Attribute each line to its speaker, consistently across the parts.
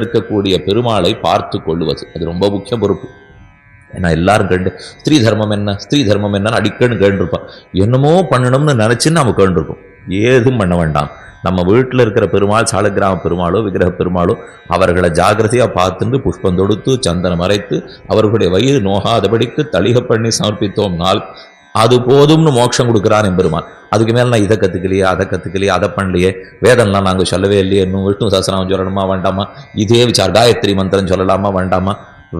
Speaker 1: இருக்கக்கூடிய பெருமாளை பார்த்து கொள்ளுவது அது ரொம்ப முக்கிய பொறுப்பு. ஏன்னா எல்லாரும் கேண்டு ஸ்திரீ தர்மம் என்ன ஸ்திரீ தர்மம் என்னன்னு அடிக்கன்னு கேட்டுருப்பான். என்னமோ பண்ணணும்னு நினைச்சுன்னு நம்ம கேட்டுருக்கோம். ஏதும் பண்ண வேண்டாம். நம்ம வீட்டில் இருக்கிற பெருமாள் சாலக்கிராம பெருமாளோ விக்கிரக பெருமாளோ அவர்களை ஜாகிரதையாக பார்த்துட்டு புஷ்பம் தொடுத்து சந்தனம் மறைத்து அவர்களுடைய வயிறு நோகாதபடிக்கு தளிக பண்ணி சமர்ப்பித்தோம்னால் அது போதும்னு மோட்சம் கொடுக்குறான் எம்பெருமான். அதுக்கு மேலே நான் இதை கற்றுக்கலையே அதை கற்றுக்கலையே அதை பண்ணலையே வேதம்லாம் நாங்கள் சொல்லவே இல்லையே இன்னும் விஷ்ணு சஹஸ்ரநாமம் சொல்லணுமா வேண்டாமா இதே விசார் காயத்ரி மந்திரம் சொல்லலாமா வேண்டாமா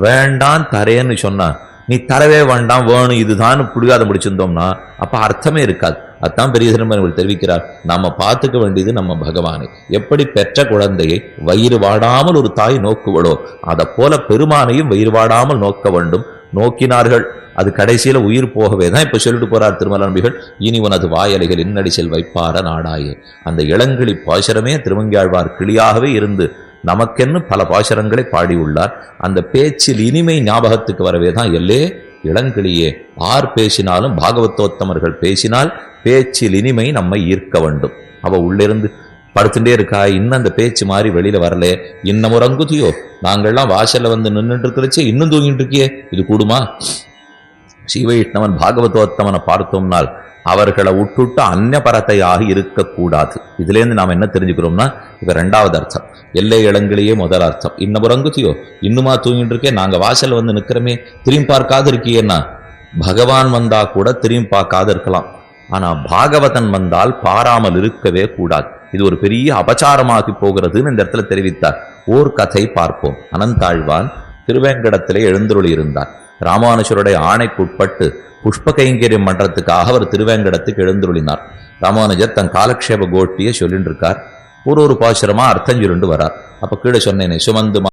Speaker 1: வேண்டாம் தரேன்னு சொன்னா நீ தரவே வேண்டாம் வேணும் இதுதான் புடிகாத முடிச்சிருந்தோம்னா அப்போ அர்த்தமே இருக்காது. அதுதான் பெரிய திருமணங்கள் தெரிவிக்கிறார். நாம பார்த்துக்க வேண்டியது நம்ம பகவானை. எப்படி பெற்ற குழந்தையை வயிறு வாடாமல் ஒரு தாய் நோக்குவடோ அதை போல பெருமானையும் வயிறு வாடாமல் நோக்க வேண்டும். நோக்கினார்கள். அது கடைசியில உயிர் போகவே தான் இப்ப சொல்லிட்டு போறார் திருமல நம்பிகள். இனி உனது வாயலைகள் இன்னடிச்சல் வைப்பார நாடாயே. அந்த இளங்கிளி பாசுரமே திருமங்கியாழ்வார் கிளியாகவே இருந்து நமக்கென்னு பல பாசுரங்களை பாடியுள்ளார். அந்த பேச்சில் இனிமை ஞாபகத்துக்கு வரவே தான் எல்லே இளங்கிளியே ஆர் பேசினாலும் பாகவத்தோத்தமர்கள் பேசினால் பேச்சில் இனிமை நம்மை ஈர்க்க வேண்டும். அவ உள்ளிருந்து படுத்துட்டே இருக்கா இன்னும் அந்த பேச்சு மாதிரி வெளியில வரல இன்னும் உறங்குதியோ நாங்கள்லாம் வாசல்ல வந்து நின்றுட்டு இருக்கிறச்சே இன்னும் தூங்கிட்டு இருக்கியே இது கூடுமா? ஸ்ரீவைஷ்ணவன் பாகவதோத்தமனை பார்த்தோம்னால் அவர்களை விட்டுட்டு அந்நியபரத்தையாக இருக்கக்கூடாது. இதுலேருந்து நாம் என்ன தெரிஞ்சுக்கிறோம்னா இப்ப ரெண்டாவது அர்த்தம் எல்லை இளங்கிலேயே முதல் அர்த்தம் இன்னும் உறங்குத்தியோ இன்னுமா தூங்கிட்டு இருக்கே நாங்க வாசல் வந்து நிற்கிறோமே திரும்பி பார்க்காது இருக்கியேன்னா பகவான் வந்தா கூட திரும்பி பார்க்காது இருக்கலாம். ஆனா பாகவதன் வந்தால் பாராமல் இருக்கவே கூடாது. இது ஒரு பெரிய அபச்சாரமாகி போகிறதுன்னு இந்த இடத்துல தெரிவித்தார். ஓர் கதை பார்ப்போம். அனந்தாழ்வான் திருவேங்கடத்திலே எழுந்தருளி இருந்தார். ராமானுஜருடைய ஆணைக்குட்பட்டு புஷ்ப கைங்கரியம் பண்றதுக்காக அவர் திருவேங்கடத்துக்கு எழுந்தருளினார். ராமானுஜர் தன் காலக்ஷேப கோஷ்டியை சொல்லிட்டு இருக்கார். ஒரு பாசுரமா அர்த்தம் சொல்லிட்டு வரார். அப்ப கீழே சொன்னேனே சுமந்து